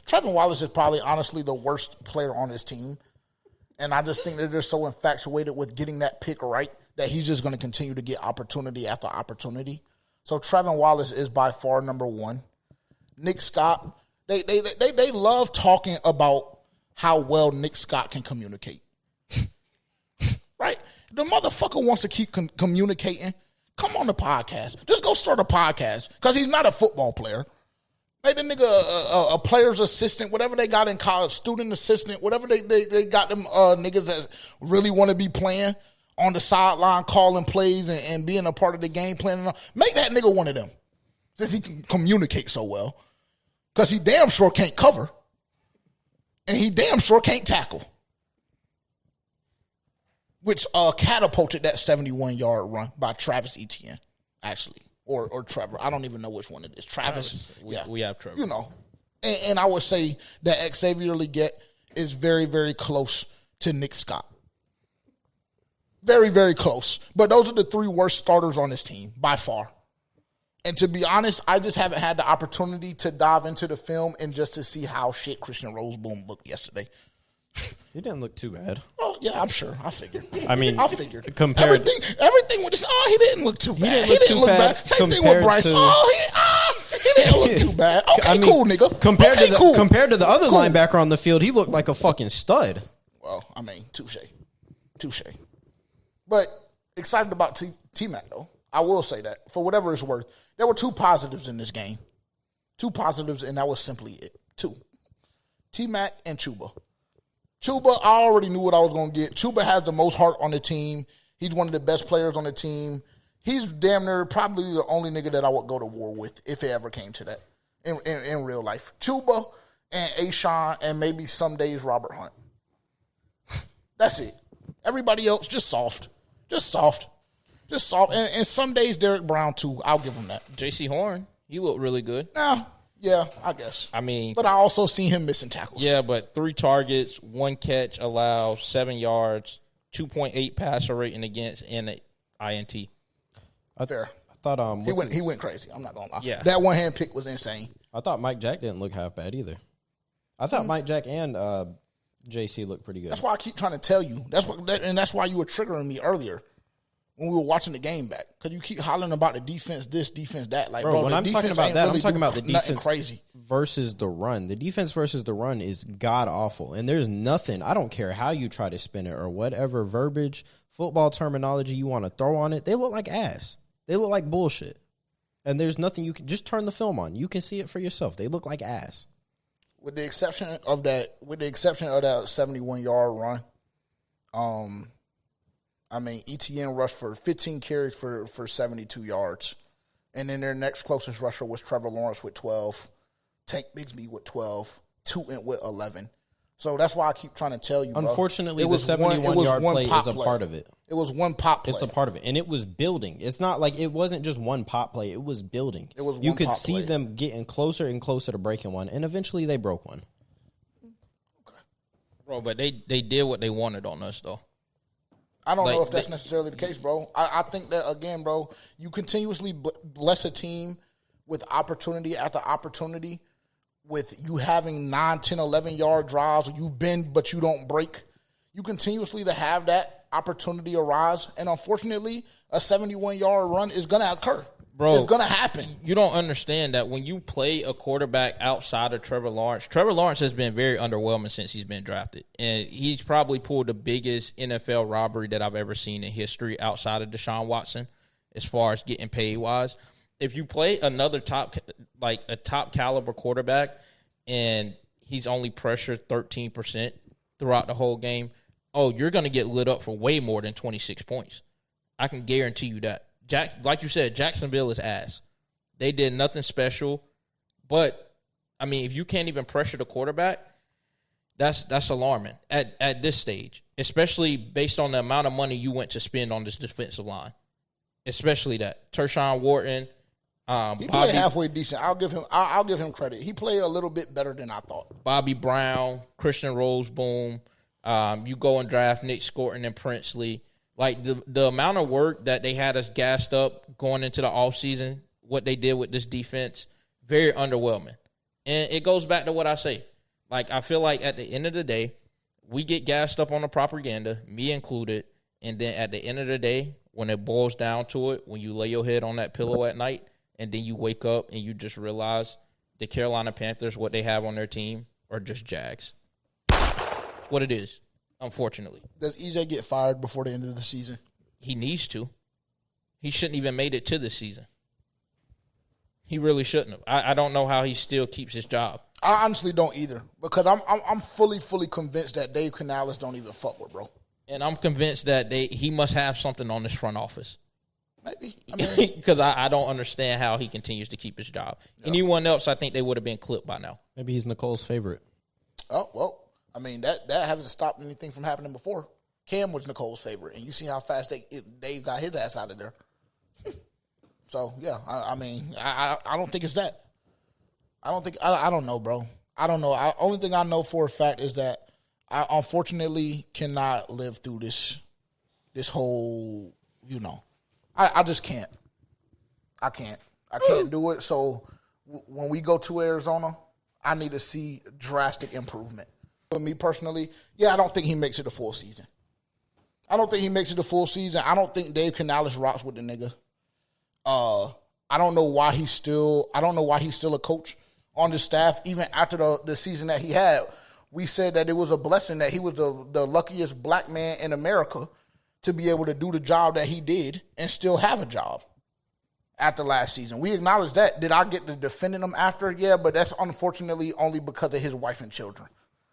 Trevin Wallace is probably honestly the worst player on his team. And I just think they're just so infatuated with getting that pick right that he's just going to continue to get opportunity after opportunity. So Trevin Wallace is by far number one. Nick Scott, they love talking about how well Nick Scott can communicate. Right? The motherfucker wants to keep communicating. Come on the podcast. Just go start a podcast because he's not a football player. Make the nigga a player's assistant, whatever they got in college, student assistant, whatever they got them niggas that really want to be playing on the sideline, calling plays and being a part of the game plan. Make that nigga one of them since he can communicate so well because he damn sure can't cover and he damn sure can't tackle, which catapulted that 71-yard run by Travis Etienne, actually. Or Trevor. I don't even know which one it is. Travis. We have Trevor. You know. And I would say that Xavier Legette is very, very close to Nick Scott. Very, very close. But those are the three worst starters on this team, by far. And to be honest, I just haven't had the opportunity to dive into the film and just to see how shit Christian Roseboom looked yesterday. He didn't look too bad. Oh, yeah, I'm sure. I figured. I figured. Compared everything with this, he didn't look too bad. He didn't look bad. Same thing with Bryce. He didn't look too bad. Okay, cool, nigga. Compared to the other linebacker on the field, he looked like a fucking stud. Well, I mean, touche. But excited about T-Mac, though. I will say that. For whatever it's worth, there were two positives in this game. Two positives, and that was simply it. Two. T-Mac and Chuba. Chuba, I already knew what I was going to get. Chuba has the most heart on the team. He's one of the best players on the team. He's damn near probably the only nigga that I would go to war with if it ever came to that in real life. Chuba and Ashawn and maybe some days Robert Hunt. That's it. Everybody else, just soft. And some days Derek Brown, too. I'll give him that. J.C. Horn, he looked really good. Yeah, I guess. I mean, but I also seen him missing tackles. Yeah, but 3 targets, 1 catch allowed, 7 yards, 2.8 passer rating against, and an INT. Fair. I thought he went crazy. I'm not gonna lie. Yeah, that 1-hand pick was insane. I thought Mike Jack didn't look half bad either. I thought Mike Jack and JC looked pretty good. That's why I keep trying to tell you. That's why you were triggering me earlier when we were watching the game back, because you keep hollering about the defense, this defense, that. Like, bro, when I'm talking about that, I'm talking about the defense crazy versus the run. The defense versus the run is god awful, and there's nothing. I don't care how you try to spin it or whatever verbiage, football terminology you want to throw on it. They look like ass. They look like bullshit, and there's nothing you can just turn the film on. You can see it for yourself. They look like ass. With the exception of that 71-yard run, I mean, ETN rushed for 15 carries for 72 yards. And then their next closest rusher was Trevor Lawrence with 12, Tank Bigsby with 12, Tootin with 11. So that's why I keep trying to tell you, bro. Unfortunately, the 71-yard play is a part of it. It was one pop play. It's a part of it. And it was building. It's not like it wasn't just one pop play. It was building. It was one You could pop see play. them getting closer and closer to breaking one, and eventually they broke one. Okay. Bro, but they did what they wanted on us, though. I don't know if that's necessarily the case, bro. I think that, again, bro, you continuously bless a team with opportunity after opportunity, with you having 9, 10, 11-yard drives, you bend but you don't break. You continuously to have that opportunity arise, and unfortunately, a 71-yard run is going to occur. Bro, it's going to happen. You don't understand that when you play a quarterback outside of Trevor Lawrence has been very underwhelming since he's been drafted. And he's probably pulled the biggest NFL robbery that I've ever seen in history outside of Deshaun Watson as far as getting paid wise. If you play another top caliber quarterback and he's only pressured 13% throughout the whole game, you're going to get lit up for way more than 26 points. I can guarantee you that. Like you said, Jacksonville is ass. They did nothing special. But, I mean, if you can't even pressure the quarterback, that's alarming at this stage, especially based on the amount of money you went to spend on this defensive line. Especially that. Tershawn Wharton. He played halfway decent. I'll give him credit. He played a little bit better than I thought. Bobby Brown, Christian Roseboom. You go and draft Nick Scorton and Princely. Like, the amount of work that they had us gassed up going into the offseason, what they did with this defense, very underwhelming. And it goes back to what I say. Like, I feel like at the end of the day, we get gassed up on the propaganda, me included, and then at the end of the day, when it boils down to it, when you lay your head on that pillow at night, and then you wake up and you just realize the Carolina Panthers, what they have on their team, are just Jags. It's what it is, unfortunately. Does EJ get fired before the end of the season? He needs to. He shouldn't even made it to this season. He really shouldn't have. I don't know how he still keeps his job. I honestly don't either, because I'm fully convinced that Dave Canales don't even fuck with bro. And I'm convinced that he must have something on his front office. Maybe. Because I don't understand how he continues to keep his job. Yeah. Anyone else, I think they would have been clipped by now. Maybe he's Nicole's favorite. Oh, well, that hasn't stopped anything from happening before. Cam was Nicole's favorite, and you see how fast Dave got his ass out of there. So, yeah, I don't think it's that. I don't know, bro. I don't know. Only thing I know for a fact is that I unfortunately cannot live through this whole, I just can't. I can't do it. So when we go to Arizona, I need to see drastic improvement. For me personally, I don't think he makes it a full season. I don't think Dave Canales rocks with the nigga. I don't know why he's still a coach on the staff, even after the season that he had. We said that it was a blessing that he was the luckiest black man in America to be able to do the job that he did and still have a job after last season. We acknowledge that. Did I get to defending him after? Yeah, but that's unfortunately only because of his wife and children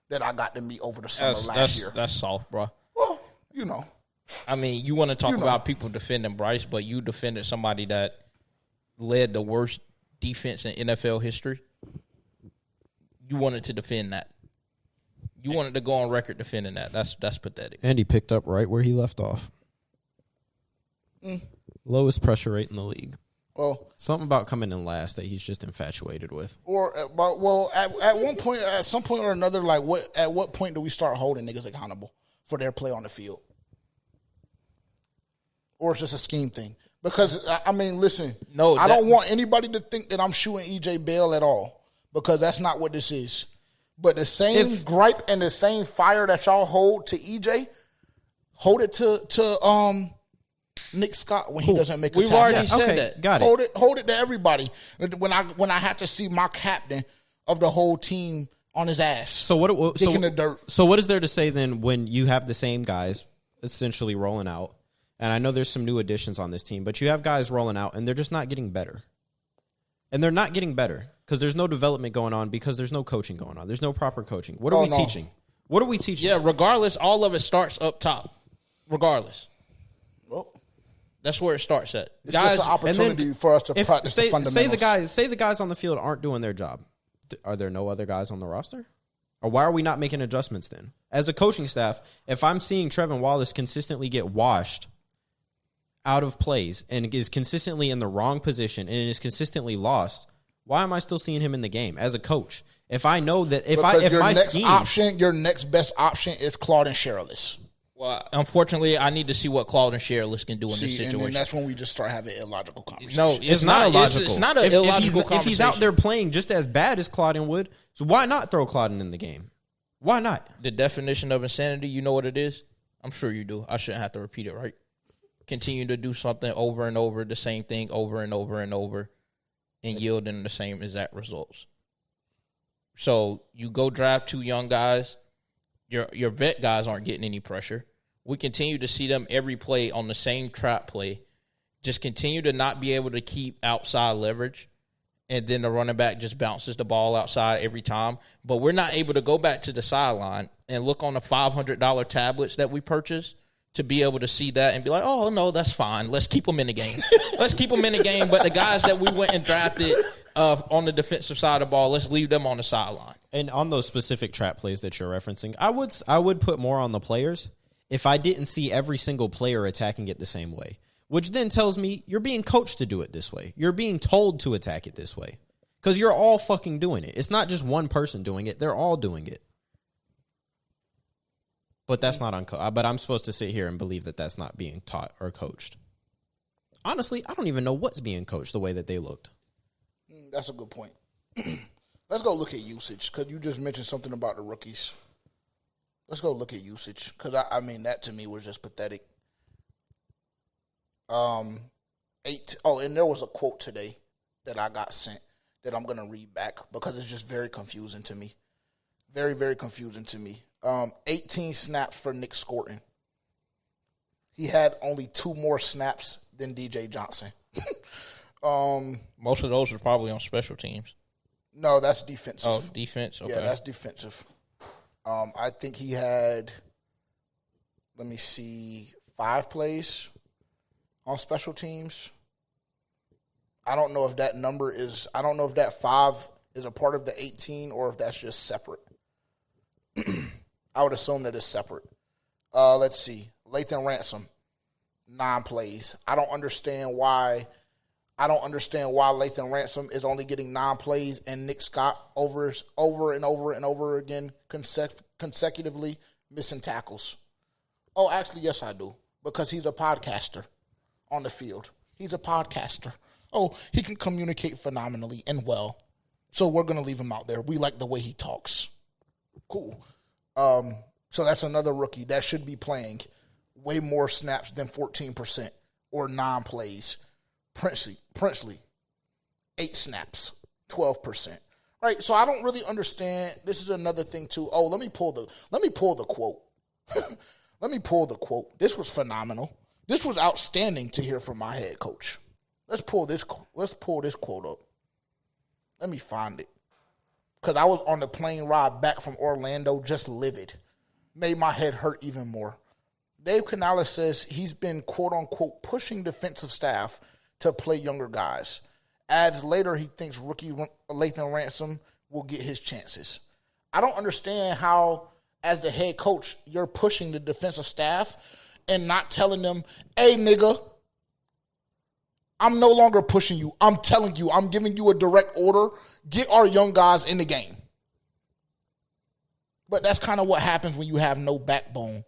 that I got to meet over the summer last year. That's soft, bro. Well, I mean, you want to talk about people defending Bryce, but you defended somebody that led the worst defense in NFL history. You wanted to defend that. You wanted to go on record defending that. That's pathetic. And he picked up right where he left off. Lowest pressure rate in the league. Well, something about coming in last that he's just infatuated with. At some point or another, at what point do we start holding niggas accountable for their play on the field? Or it's just a scheme thing? Because, listen, I don't want anybody to think that I'm shooting EJ Bell at all, because that's not what this is. But the same gripe and the same fire that y'all hold to EJ, hold it to Nick Scott when he doesn't make a tackle. We've already said that. Got it. Hold it to everybody. When I had to see my captain of the whole team on his ass, kicking the dirt. So what is there to say then when you have the same guys essentially rolling out? And I know there's some new additions on this team, but you have guys rolling out and they're just not getting better. And they're not getting better because there's no development going on, because there's no coaching going on. There's no proper coaching. What are we teaching? What are we teaching? Yeah, regardless, all of it starts up top. Regardless. Well, that's where it starts at. It's just an opportunity for us to practice the fundamentals. Say the guys on the field aren't doing their job. Are there no other guys on the roster? Or why are we not making adjustments then? As a coaching staff, if I'm seeing Trevin Wallace consistently get washed out of plays and is consistently in the wrong position and is consistently lost, why am I still seeing him in the game as a coach? If I know that your next best option is Claude and Sherrillis. Well, unfortunately, I need to see what Claude and Sherrillis can do in this situation. And that's when we just start having illogical conversations. No, it's not illogical. It's not an illogical conversation. If he's out there playing just as bad as Claudin would, so why not throw Claudin in the game? Why not? The definition of insanity, you know what it is? I'm sure you do. I shouldn't have to repeat it, right? Continue to do something over and over, the same thing over and over and over, and yielding the same exact results. So you go draft two young guys. Your vet guys aren't getting any pressure. We continue to see them every play on the same trap play. Just continue to not be able to keep outside leverage, and then the running back just bounces the ball outside every time. But we're not able to go back to the sideline and look on the $500 tablets that we purchased to be able to see that and be like, oh, no, that's fine. Let's keep them in the game. Let's keep them in the game. But the guys that we went and drafted on the defensive side of the ball, let's leave them on the sideline. And on those specific trap plays that you're referencing, I would put more on the players if I didn't see every single player attacking it the same way, which then tells me you're being coached to do it this way. You're being told to attack it this way because you're all fucking doing it. It's not just one person doing it. They're all doing it. But that's not but I'm supposed to sit here and believe that that's not being taught or coached. Honestly, I don't even know what's being coached the way that they looked. That's a good point. Let's go look at usage because you just mentioned something about the rookies. Let's go look at usage because I mean that to me was just pathetic. And there was a quote today that I got sent that I'm gonna read back because it's just very confusing to me. Very, very confusing to me. 18 snaps for Nick Scorton. He had only 2 more snaps than DJ Johnson. Most of those were probably on special teams. No, that's defensive. Oh, defense? Okay. Yeah, that's defensive. I think he had, 5 plays on special teams. I don't know if that 5 is a part of the 18 or if that's just separate. I would assume that it's separate. Let's see. Lathan Ransom, 9 plays. I don't understand why Lathan Ransom is only getting 9 plays and Nick Scott over and over again consecutively missing tackles. Oh, actually, yes, I do. Because he's a podcaster on the field. He's a podcaster. Oh, he can communicate phenomenally and well. So we're going to leave him out there. We like the way he talks. Cool. So that's another rookie that should be playing way more snaps than 14% or 9 plays. Princely, 8 snaps, 12%. Right? So I don't really understand. This is another thing too. Oh, let me pull the quote. Let me pull the quote. This was phenomenal. This was outstanding to hear from my head coach. Let's pull this quote up. Let me find it. Because I was on the plane ride back from Orlando just livid. Made my head hurt even more. Dave Canales says he's been, quote-unquote, pushing defensive staff to play younger guys. Adds later he thinks rookie Lathan Ransom will get his chances. I don't understand how, as the head coach, you're pushing the defensive staff and not telling them, hey, nigga, I'm no longer pushing you. I'm telling you, I'm giving you a direct order. Get our young guys in the game. But that's kind of what happens when you have no backbone.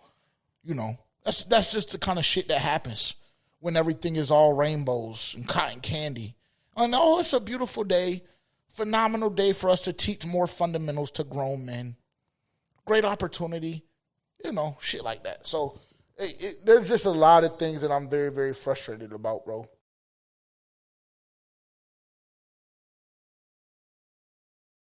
You know, that's just the kind of shit that happens when everything is all rainbows and cotton candy. And oh, it's a beautiful day, phenomenal day for us to teach more fundamentals to grown men. Great opportunity, you know, shit like that. So there's just a lot of things that I'm very, very frustrated about, bro.